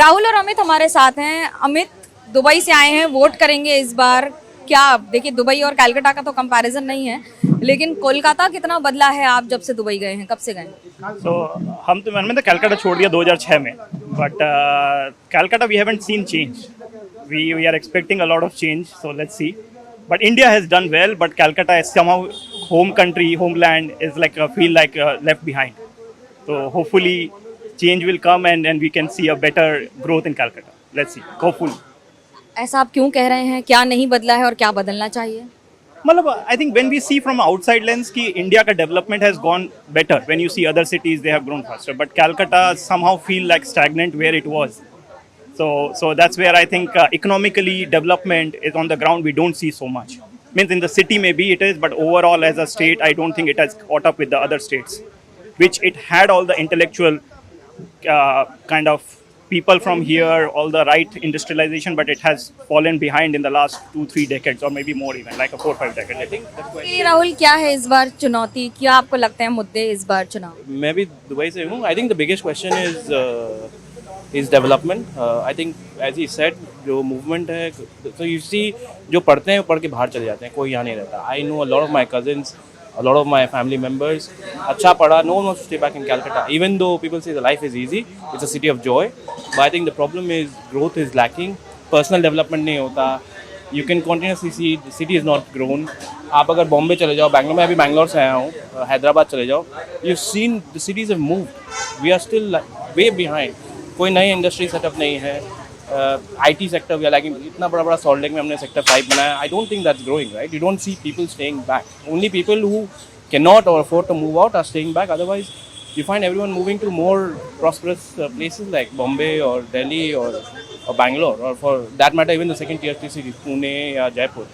राहुल और अमित हमारे साथ हैं। अमित दुबई से आए हैं, वोट करेंगे इस बार। क्या देखिए, दुबई और कलकत्ता का तो कंपैरिजन नहीं है, लेकिन कोलकाता कितना बदला है आप जब से दुबई गए हैं? कब से गए हैं? So हम तो मैंने तो कलकत्ता छोड़ दिया 2006 में, but Calcutta we haven't seen change. We are expecting a lot of change, so let's see. But India has done well, but Calcutta is somehow home country, homeland is like feel like left behind. So hopefully change will come and we can see a better growth in Calcutta. Let's see. Hopefully. ऐसा आप क्यों कह रहे हैं? क्या नहीं बदला है और क्या बदलना चाहिए? मतलब I think when we see from outside lens कि इंडिया का development has gone better. When you see other cities they have grown faster, but Calcutta somehow feel like stagnant where it was. So that's where I think economically development is on the ground. We don't see so much. Means in the city maybe it is, but overall as a state, I don't think it has caught up with the other states, which it had all the intellectual kind of people from here, all the right industrialization, but it has fallen behind in the last 2-3 decades, or maybe more even, like a 4-5 decades. I think. Rahul, क्या है इस बार चुनौती? क्या आपको लगता है मुद्दे इस बार चुनाव? मैं भी दुबई से हूँ. I think the biggest question is development. I think as he said, जो मूवमेंट है, तो यू सी जो पढ़ते हैं वो पढ़ के बाहर चले जाते हैं, कोई यहाँ नहीं रहता. I know a lot of my cousins, a lot of my family members अच्छा पढ़ा, no one wants to stay back in Calcutta, even though people say the life is easy, it's a city of joy, but I think the problem is growth is lacking, personal development नहीं होता. You can continuously see the city is not grown. आप अगर बॉम्बे चले जाओ, बैंगलोर में, अभी बैंगलोर से आया हूँ, हैदराबाद चले जाओ, you've seen the cities have moved, we are still way behind. कोई नई इंडस्ट्री सेटअप नहीं है. IT sector we are lacking. इतना बड़ा बड़ा सॉल्ट लेक में हमने सेक्टर 5 बनाया. I don't think that's growing, right? You don't see people staying back. Only people who can not और afford to move out are staying back. Otherwise you find everyone moving to more prosperous places like Bombay or Delhi or Bangalore, or for that matter even the second tier 3 cities, Pune या Jaipur.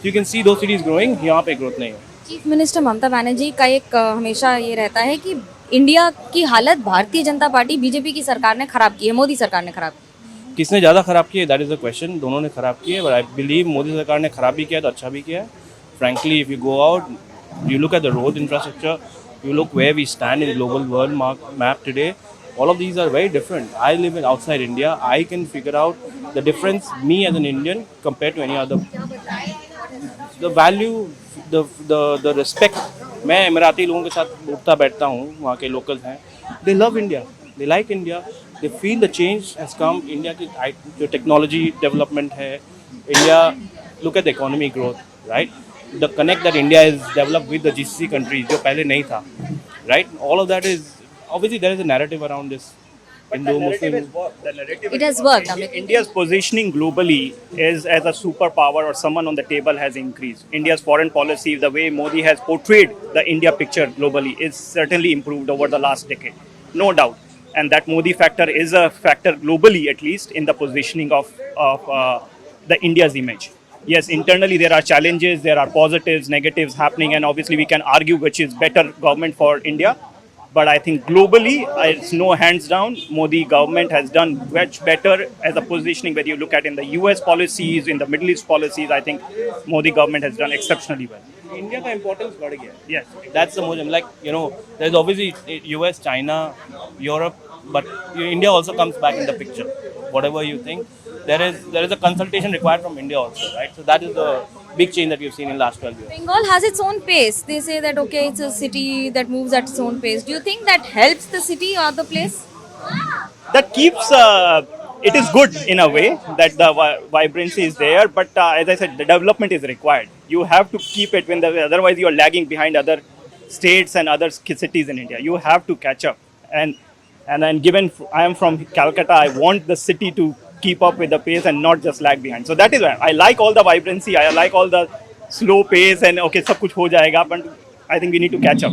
So you can see those cities growing. यहाँ पे growth नहीं है. Chief minister Mamata Banerjee का एक हमेशा ये रहता है कि इंडिया की हालत भारतीय जनता पार्टी बीजेपी की सरकार ने खराब की है, मोदी सरकार ने खराब की. किसने ज़्यादा ख़राब किया, दैट इज़ द क्वेश्चन. दोनों ने ख़राब किया, बट आई बिलीव मोदी सरकार ने ख़राब भी किया तो अच्छा भी किया. Frankly, if you go out, you look at the road infrastructure, you look where we stand in the global world map today, all of these are very different. I live in outside India. I can figure out the difference, me as an Indian compared to any other. The value, the respect. मैं एमिराती लोगों के साथ उठता बैठता हूँ, वहाँ के locals हैं. They love India, they like India, they feel the change has come. India की जो टेक्नोलॉजी डेवलपमेंट है, India, look at the economy growth, right? The connect that India has developed with the GCC countries, जो पहले नहीं था, right? All of that is, obviously there is a narrative around this. It has worked. India's positioning globally is as a superpower or someone on the table has increased. India's foreign policy, the way Modi has portrayed the India picture globally, is certainly improved over the last decade, no doubt. And that Modi factor is a factor globally, at least in the positioning of the India's image. Yes, internally there are challenges, there are positives, negatives happening, and obviously we can argue which is better government for India. But I think globally, it's no hands down. Modi government has done much better as a positioning. Whether you look at in the US policies, in the Middle East policies, I think Modi government has done exceptionally well. India का importance बढ़ गया. Yes, That's the most, like, you know, there's obviously US, China, Europe, but India also comes back in the picture. Whatever you think, there is a consultation required from India also, right? So that is the big change that we've seen in the last 12 years. Bengal has its own pace. They say that okay, it's a city that moves at its own pace. Do you think that helps the city or the place? that keeps. It is good in a way that the vibrancy is there, but as I said, the development is required. You have to keep it otherwise you are lagging behind other states and other cities in India. You have to catch up, and then given I am from Calcutta, I want the city to keep up with the pace and not just lag behind. So that is why I like all the vibrancy, I like all the slow pace and okay, सब कुछ हो जाएगा, but I think we need to catch up.